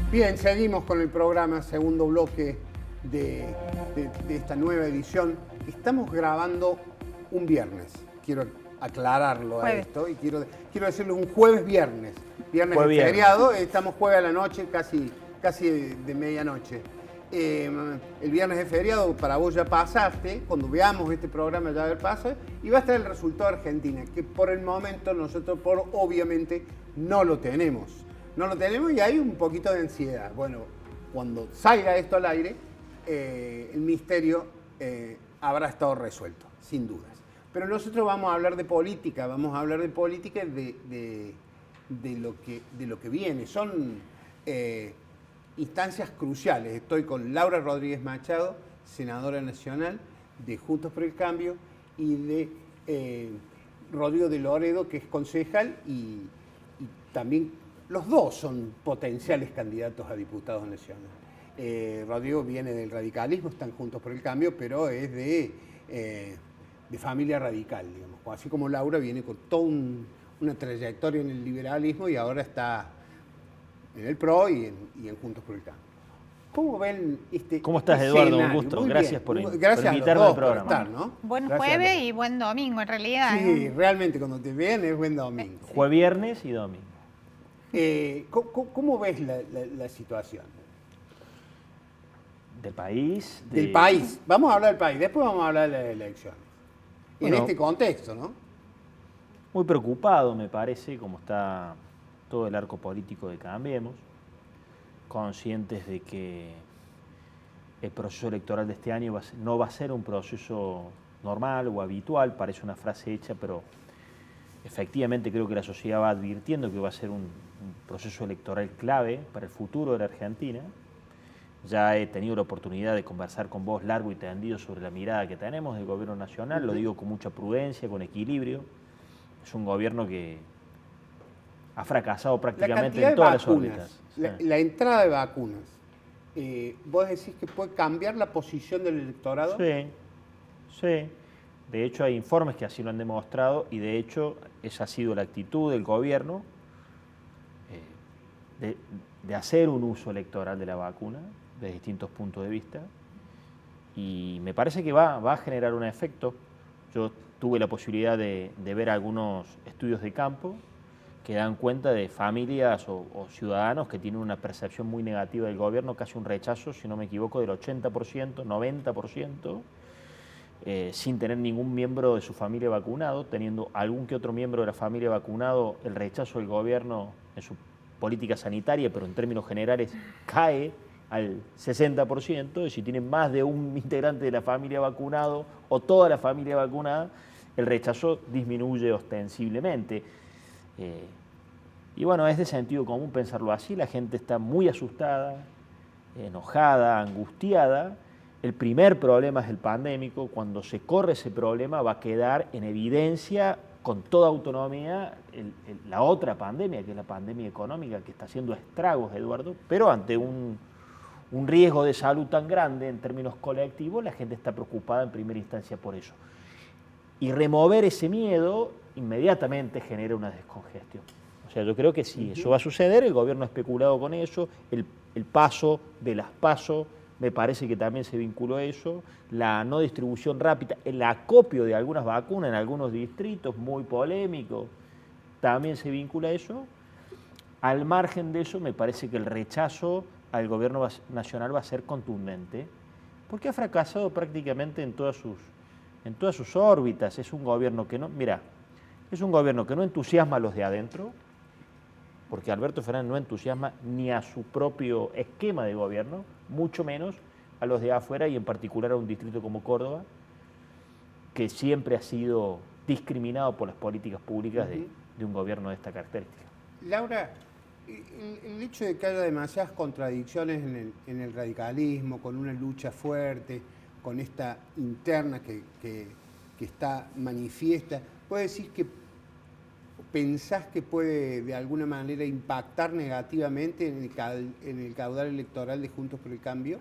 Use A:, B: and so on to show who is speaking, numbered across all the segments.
A: Bien, seguimos con el programa, segundo bloque de esta nueva edición. Estamos grabando un viernes, quiero aclararlo a esto, y quiero decirlo un jueves-viernes. Viernes es feriado, estamos jueves a la noche, casi de medianoche. El viernes es feriado, para vos ya pasaste, cuando veamos este programa ya haber pasado, y va a estar el resultado de Argentina, que por el momento nosotros obviamente no lo tenemos. No lo tenemos y hay un poquito de ansiedad. Bueno, cuando salga esto al aire, el misterio habrá estado resuelto, sin dudas. Pero nosotros vamos a hablar de política, de lo que viene. Son instancias cruciales. Estoy con Laura Rodríguez Machado, senadora nacional de Juntos por el Cambio, y de Rodrigo de Loredo, que es concejal y también. Los dos son potenciales candidatos a diputados nacionales. Rodrigo viene del radicalismo, están Juntos por el Cambio, pero es de familia radical, digamos. Así como Laura viene con toda una trayectoria en el liberalismo y ahora está en el PRO y en Juntos por el Cambio. ¿Cómo ven este
B: ¿Cómo estás, Eduardo? Un gusto. Gracias por invitarme al programa.
A: Estar, ¿no?
C: Buen jueves y buen domingo, en realidad.
A: Sí, realmente cuando te ven es buen domingo.
B: Jueves, viernes y domingo.
A: ¿Cómo ves la situación?
B: ¿Del país?
A: Del país. Vamos a hablar del país, después vamos a hablar de las elecciones. Bueno, en este contexto, ¿no?
B: Muy preocupado, me parece, como está todo el arco político de Cambiemos, conscientes de que el proceso electoral de este año no va a ser un proceso normal o habitual, parece una frase hecha, pero efectivamente creo que la sociedad va advirtiendo que va a ser un proceso electoral clave para el futuro de la Argentina. Ya he tenido la oportunidad de conversar con vos largo y tendido sobre la mirada que tenemos del gobierno nacional, lo digo con mucha prudencia, con equilibrio. Es un gobierno que ha fracasado prácticamente en todas las órbitas.
A: La entrada de vacunas, ¿vos decís que puede cambiar la posición del electorado?
B: Sí. De hecho, hay informes que así lo han demostrado y de hecho esa ha sido la actitud del gobierno de hacer un uso electoral de la vacuna de distintos puntos de vista y me parece que va a generar un efecto. Yo tuve la posibilidad de ver algunos estudios de campo que dan cuenta de familias o ciudadanos que tienen una percepción muy negativa del gobierno, casi un rechazo, si no me equivoco, del 80%, 90%, sin tener ningún miembro de su familia vacunado, teniendo algún que otro miembro de la familia vacunado, el rechazo del gobierno en su política sanitaria, pero en términos generales cae al 60%, y si tienen más de un integrante de la familia vacunado o toda la familia vacunada, el rechazo disminuye ostensiblemente. Y bueno, es de sentido común pensarlo así, la gente está muy asustada, enojada, angustiada. El primer problema es el pandémico, cuando se corre ese problema va a quedar en evidencia con toda autonomía la otra pandemia, que es la pandemia económica, que está haciendo estragos, Eduardo, pero ante un riesgo de salud tan grande en términos colectivos, la gente está preocupada en primera instancia por eso. Y remover ese miedo inmediatamente genera una descongestión. O sea, yo creo que si eso va a suceder, el gobierno ha especulado con eso, el paso de las PASO, me parece que también se vinculó a eso, la no distribución rápida, el acopio de algunas vacunas en algunos distritos, muy polémico, también se vincula a eso. Al margen de eso, me parece que el rechazo al gobierno nacional va a ser contundente, porque ha fracasado prácticamente en todas sus órbitas. Es un gobierno que es un gobierno que no entusiasma a los de adentro, porque Alberto Fernández no entusiasma ni a su propio esquema de gobierno, mucho menos a los de afuera y en particular a un distrito como Córdoba, que siempre ha sido discriminado por las políticas públicas de un gobierno de esta característica.
A: Laura, el hecho de que haya demasiadas contradicciones en el radicalismo, con una lucha fuerte, con esta interna que está manifiesta, ¿puede decir que pensás que puede de alguna manera impactar negativamente en el caudal electoral de Juntos por el Cambio?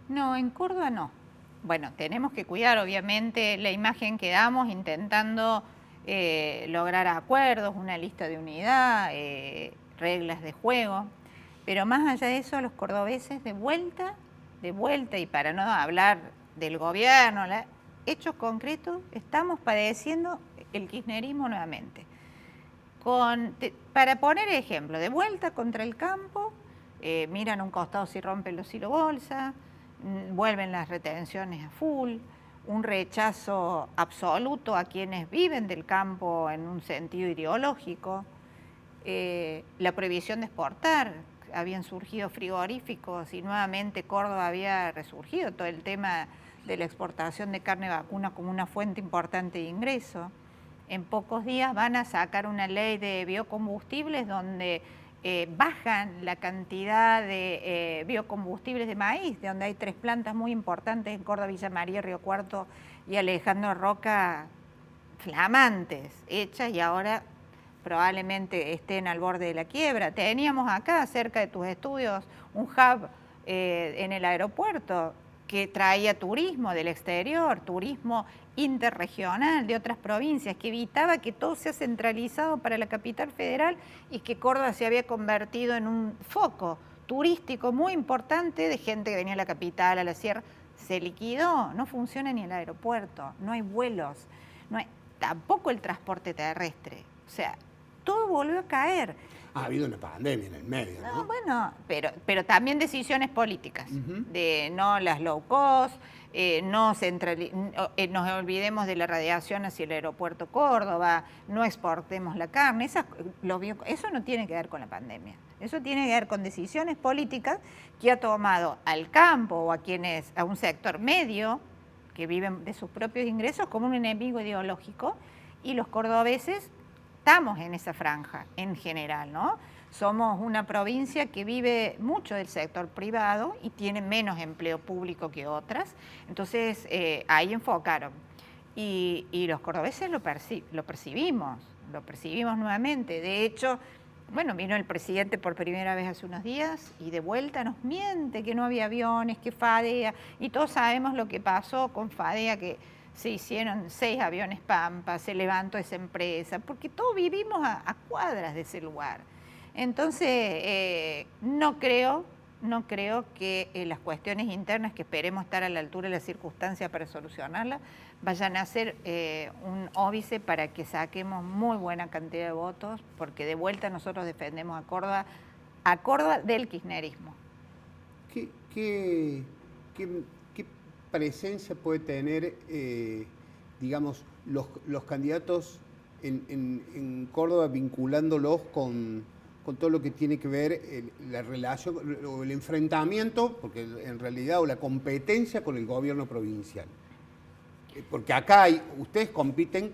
C: No, en Córdoba no. Bueno, tenemos que cuidar obviamente la imagen que damos intentando lograr acuerdos, una lista de unidad, reglas de juego. Pero más allá de eso, los cordobeses de vuelta, y para no hablar del gobierno, hechos concretos, estamos padeciendo el kirchnerismo nuevamente. Para poner ejemplo, de vuelta contra el campo, miran a un costado si rompen los silobolsa, vuelven las retenciones a full, un rechazo absoluto a quienes viven del campo en un sentido ideológico, la prohibición de exportar, habían surgido frigoríficos y nuevamente Córdoba había resurgido, todo el tema de la exportación de carne vacuna como una fuente importante de ingreso. En pocos días van a sacar una ley de biocombustibles donde bajan la cantidad de biocombustibles de maíz, de donde hay 3 plantas muy importantes en Córdoba, Villa María, Río Cuarto y Alejandro Roca, flamantes, hechas y ahora probablemente estén al borde de la quiebra. Teníamos acá, cerca de tus estudios, un hub en el aeropuerto que traía turismo del exterior, turismo interregional de otras provincias, que evitaba que todo sea centralizado para la capital federal y que Córdoba se había convertido en un foco turístico muy importante de gente que venía a la capital, a la sierra. Se liquidó, no funciona ni el aeropuerto, no hay vuelos, no hay, tampoco el transporte terrestre. O sea, todo volvió a caer.
A: Ha habido una pandemia en el medio, ¿no?
C: Bueno, pero también decisiones políticas, de no las low cost, nos olvidemos de la radiación hacia el aeropuerto Córdoba, no exportemos la carne, eso no tiene que ver con la pandemia, eso tiene que ver con decisiones políticas que ha tomado al campo o a un sector medio que viven de sus propios ingresos como un enemigo ideológico, y los cordobeses estamos en esa franja en general, ¿no? Somos una provincia que vive mucho del sector privado y tiene menos empleo público que otras, entonces ahí enfocaron. Y los cordobeses lo percibimos nuevamente. De hecho, bueno, vino el presidente por primera vez hace unos días y de vuelta nos miente que no había aviones, que Fadea, y todos sabemos lo que pasó con Fadea, que se hicieron 6 aviones Pampa, se levantó esa empresa, porque todos vivimos a cuadras de ese lugar. Entonces, no creo que las cuestiones internas, que esperemos estar a la altura de las circunstancias para solucionarlas, vayan a ser un óbice para que saquemos muy buena cantidad de votos, porque de vuelta nosotros defendemos a Córdoba del kirchnerismo.
A: ¿Qué presencia puede tener, digamos, los candidatos en Córdoba, vinculándolos con todo lo que tiene que ver la relación o el enfrentamiento, porque en realidad, o la competencia con el gobierno provincial? Porque acá ustedes compiten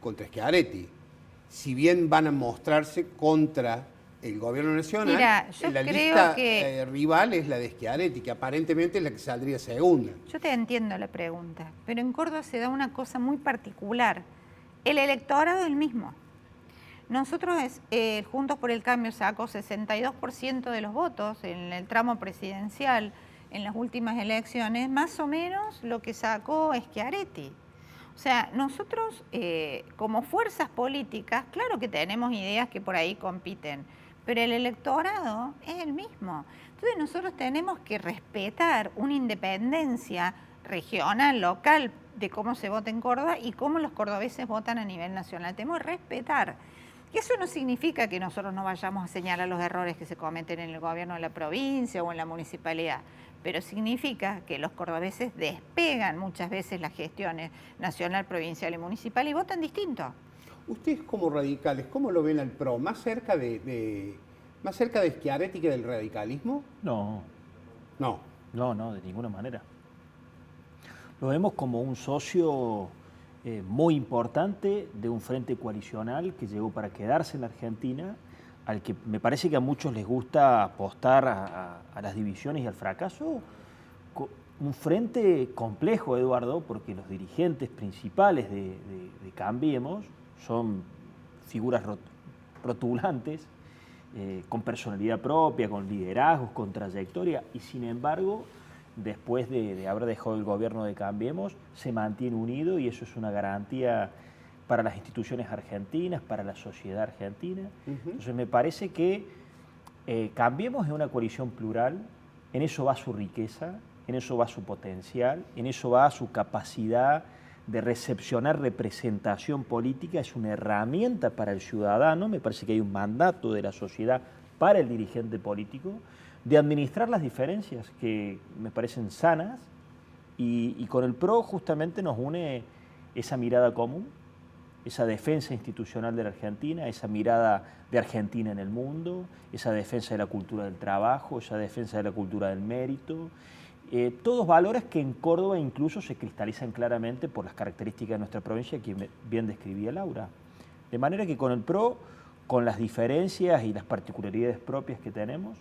A: contra Schiaretti, si bien van a mostrarse contra el gobierno nacional.
C: Mira, yo
A: la
C: creo
A: lista
C: que
A: rival es la de Schiaretti, que aparentemente es la que saldría segunda.
C: Yo te entiendo la pregunta, pero en Córdoba se da una cosa muy particular. El electorado es el mismo. Nosotros, Juntos por el Cambio sacó 62% de los votos en el tramo presidencial en las últimas elecciones, más o menos lo que sacó Schiaretti. O sea, nosotros como fuerzas políticas, claro que tenemos ideas que por ahí compiten, pero el electorado es el mismo. Entonces nosotros tenemos que respetar una independencia regional, local, de cómo se vota en Córdoba y cómo los cordobeses votan a nivel nacional. Tenemos que respetar. Que eso no significa que nosotros no vayamos a señalar los errores que se cometen en el gobierno de la provincia o en la municipalidad, pero significa que los cordobeses despegan muchas veces las gestiones nacional, provincial y municipal y votan distinto.
A: Ustedes como radicales, ¿cómo lo ven al PRO? ¿Más cerca de Schiaretti que del radicalismo?
B: No.
A: No.
B: No, de ninguna manera. Lo vemos como un socio muy importante de un frente coalicional que llegó para quedarse en la Argentina, al que me parece que a muchos les gusta apostar a las divisiones y al fracaso. Un frente complejo, Eduardo, porque los dirigentes principales de Cambiemos son figuras rotulantes, con personalidad propia, con liderazgos, con trayectoria, y sin embargo, después de haber dejado el gobierno de Cambiemos, se mantiene unido y eso es una garantía para las instituciones argentinas, para la sociedad argentina. Entonces me parece que Cambiemos es una coalición plural, en eso va su riqueza, en eso va su potencial, en eso va su capacidad de recepcionar representación política, es una herramienta para el ciudadano, me parece que hay un mandato de la sociedad para el dirigente político, de administrar las diferencias que me parecen sanas, y con el PRO justamente nos une esa mirada común, esa defensa institucional de la Argentina, esa mirada de Argentina en el mundo, esa defensa de la cultura del trabajo, esa defensa de la cultura del mérito, todos valores que en Córdoba incluso se cristalizan claramente por las características de nuestra provincia que bien describía Laura. De manera que con el PRO, con las diferencias y las particularidades propias que tenemos,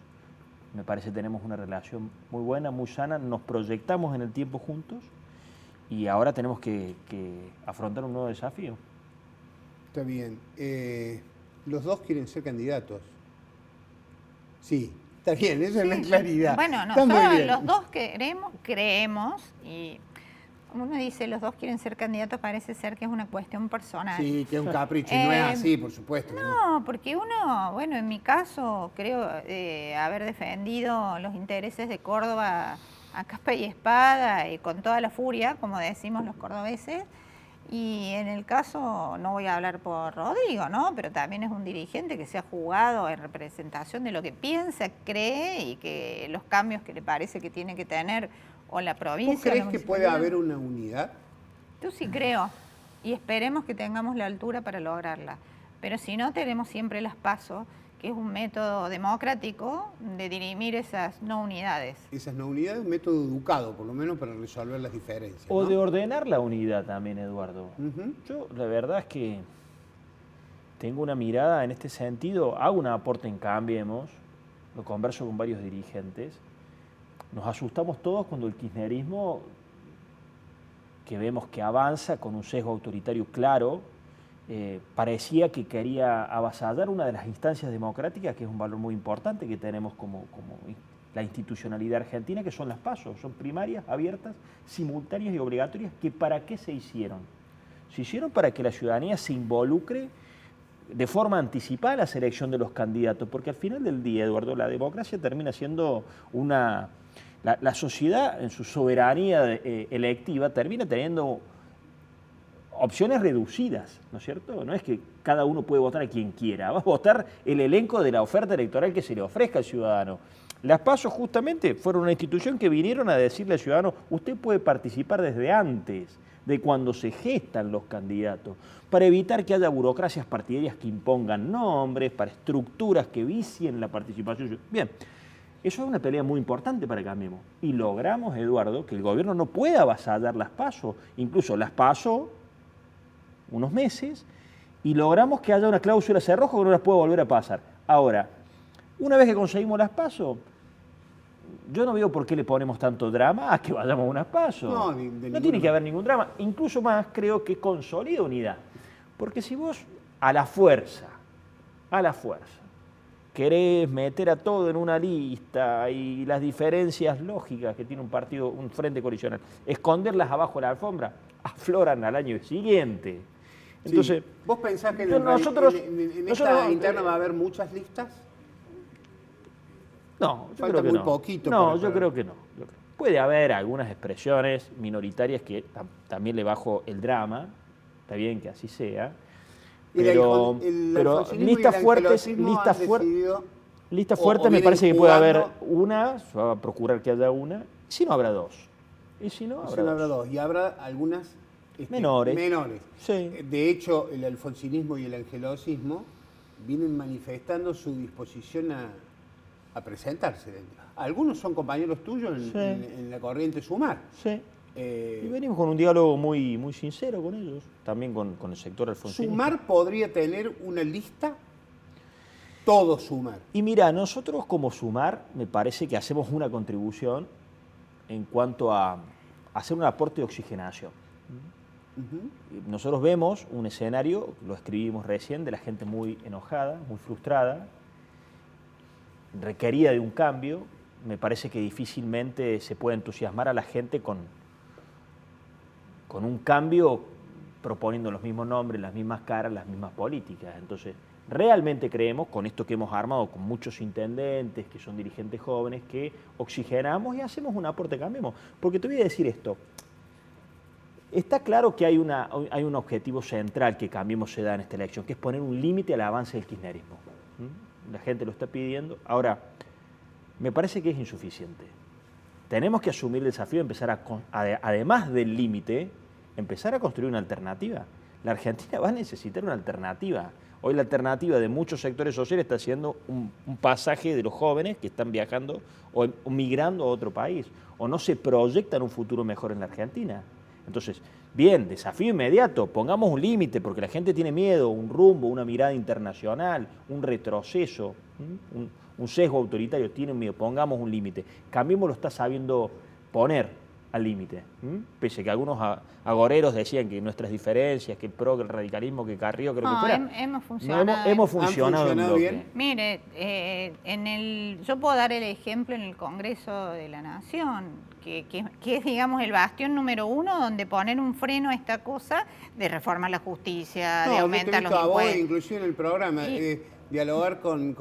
B: me parece que tenemos una relación muy buena, muy sana, nos proyectamos en el tiempo juntos y ahora tenemos que afrontar un nuevo desafío.
A: Está bien. Los dos quieren ser candidatos. Sí, está bien, esa es la claridad.
C: Bueno, nosotros los dos creemos, y como uno dice, los dos quieren ser candidatos, parece ser que es una cuestión personal.
A: Sí, que es un capricho, y no es así, por supuesto.
C: No, porque uno, bueno, en mi caso, creo haber defendido los intereses de Córdoba a capa y espada y con toda la furia, como decimos los cordobeses. Y en el caso, no voy a hablar por Rodrigo, ¿no? Pero también es un dirigente que se ha jugado en representación de lo que piensa, cree y que los cambios que le parece que tiene que tener o la provincia.
A: ¿Vos crees que puede haber una unidad?
C: Yo sí creo y esperemos que tengamos la altura para lograrla. Pero si no, tenemos siempre las PASO, que es un método democrático de dirimir esas no unidades.
A: Esas no unidades, un método educado, por lo menos para resolver las diferencias.
B: O
A: ¿no?
B: de ordenar la unidad también, Eduardo. Yo la verdad es que tengo una mirada en este sentido, hago un aporte en Cambiemos, lo converso con varios dirigentes, nos asustamos todos cuando el kirchnerismo, que vemos que avanza con un sesgo autoritario claro, parecía que quería avasallar una de las instancias democráticas, que es un valor muy importante que tenemos como la institucionalidad argentina, que son las PASO, son primarias, abiertas, simultáneas y obligatorias, que ¿para qué se hicieron? Se hicieron para que la ciudadanía se involucre de forma anticipada en la selección de los candidatos, porque al final del día, Eduardo, la democracia termina siendo la sociedad en su soberanía electiva termina teniendo opciones reducidas, ¿no es cierto? No es que cada uno puede votar a quien quiera, va a votar el elenco de la oferta electoral que se le ofrezca al ciudadano. Las PASO justamente fueron una institución que vinieron a decirle al ciudadano, usted puede participar desde antes de cuando se gestan los candidatos, para evitar que haya burocracias partidarias que impongan nombres, para estructuras que vicien la participación. Bien, eso es una pelea muy importante para Cambiemos. Y logramos, Eduardo, que el gobierno no pueda avasallar las PASO, incluso las PASO unos meses, y logramos que haya una cláusula cerrojo que no las pueda volver a pasar. Ahora, una vez que conseguimos las PASO, yo no veo por qué le ponemos tanto drama a que vayamos a unas PASO. No tiene que haber ningún drama. Incluso más creo que consolida unidad. Porque si vos a la fuerza, querés meter a todo en una lista y las diferencias lógicas que tiene un partido, un frente coalicional, esconderlas abajo de la alfombra, afloran al año siguiente. Entonces,
A: sí. ¿Vos pensás que en esta interna va a haber muchas listas?
B: No, yo
A: Falta
B: creo que
A: muy
B: no.
A: poquito.
B: No, yo creo que no. Puede haber algunas expresiones minoritarias que también le bajo el drama, está bien que así sea, pero listas fuertes me parece que puede haber una, se va a procurar que haya una, si no habrá dos. Y si no, habrá dos.
A: Y habrá algunas
B: menores.
A: Sí. De hecho, el alfonsinismo y el angelosismo vienen manifestando su disposición a presentarse dentro. Algunos son compañeros tuyos en la corriente Sumar.
B: Sí. Y venimos con un diálogo muy, muy sincero con ellos, también con el sector alfonsinista.
A: ¿Sumar podría tener una lista? Todo Sumar.
B: Y mira, nosotros como Sumar me parece que hacemos una contribución en cuanto a hacer un aporte de oxigenación. Nosotros vemos un escenario, lo escribimos recién, de la gente muy enojada, muy frustrada, requerida de un cambio. Me parece que difícilmente se puede entusiasmar a la gente con un cambio proponiendo los mismos nombres, las mismas caras, las mismas políticas. Entonces, realmente creemos, con esto que hemos armado con muchos intendentes, que son dirigentes jóvenes, que oxigenamos y hacemos un aporte, cambiemos. Porque te voy a decir esto, está claro que hay un objetivo central que Cambiemos se da en esta elección, que es poner un límite al avance del kirchnerismo. La gente lo está pidiendo. Ahora, me parece que es insuficiente. Tenemos que asumir el desafío de empezar además del límite, empezar a construir una alternativa. La Argentina va a necesitar una alternativa. Hoy la alternativa de muchos sectores sociales está siendo un pasaje de los jóvenes que están viajando o migrando a otro país, o no se proyectan un futuro mejor en la Argentina. Entonces, bien, desafío inmediato, pongamos un límite, porque la gente tiene miedo, un rumbo, una mirada internacional, un retroceso, un sesgo autoritario, tiene miedo, pongamos un límite. Cambiemos lo está sabiendo poner al límite. Pese que algunos agoreros decían que nuestras diferencias, que el PRO, que el radicalismo, que Carrió, creo que fuera.
C: Hemos funcionado.
B: Hemos funcionado en bloque.
A: Bien.
C: Mire, yo puedo dar el ejemplo en el Congreso de la Nación, que es, digamos, el bastión número 1 donde poner un freno a esta cosa de reformar la justicia, de aumentar los impuestos.
A: Inclusive en el programa, dialogar con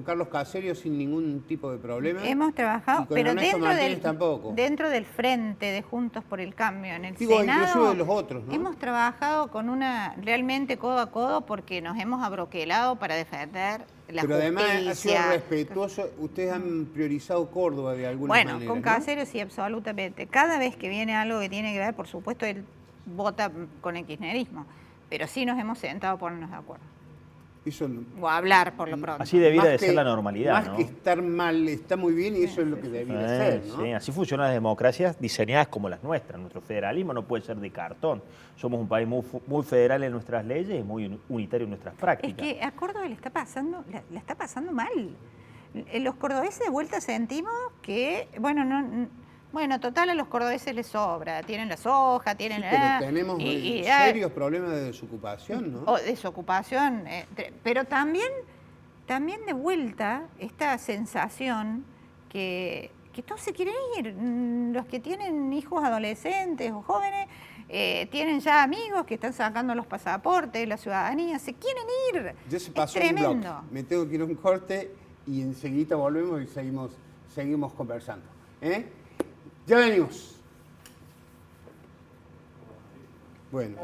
A: Carlos Caserio sin ningún tipo de problema.
C: Hemos trabajado,
A: con
C: pero
A: Ernesto Martínez tampoco.
C: Dentro del frente de Juntos por el Cambio, en el
A: Digo,
C: Senado,
A: inclusive de los otros, ¿no?
C: hemos trabajado con realmente codo a codo porque nos hemos abroquelado para defender la
A: pero
C: justicia.
A: Además ha sido respetuoso. Ustedes han priorizado Córdoba de alguna manera.
C: Bueno, con Caserio sí, absolutamente. Cada vez que viene algo que tiene que ver, por supuesto, él vota con el kirchnerismo, pero sí nos hemos sentado a ponernos de acuerdo.
A: Eso no,
C: o hablar por lo pronto.
B: Así debiera de ser la normalidad,
A: más
B: ¿no?
A: que estar mal, está muy bien y eso es lo que debiera ser, ¿no?
B: Sí, así funcionan las democracias diseñadas como las nuestras. Nuestro federalismo no puede ser de cartón. Somos un país muy federal en nuestras leyes y muy unitario en nuestras prácticas.
C: Es que a Córdoba le está pasando, la está pasando mal. Los cordobeses de vuelta sentimos que, bueno, total a los cordobeses les sobra, tienen la soja, tienen
A: sí, pero tenemos serios problemas de desocupación, ¿no?
C: O desocupación, pero también de vuelta esta sensación que todos se quieren ir. Los que tienen hijos adolescentes o jóvenes tienen ya amigos que están sacando los pasaportes, la ciudadanía, se quieren ir.
A: Ya se pasó
C: es
A: un bloque.
C: tremendo.
A: Me tengo que ir a un corte y enseguida volvemos y seguimos conversando. Ya venimos. Bueno.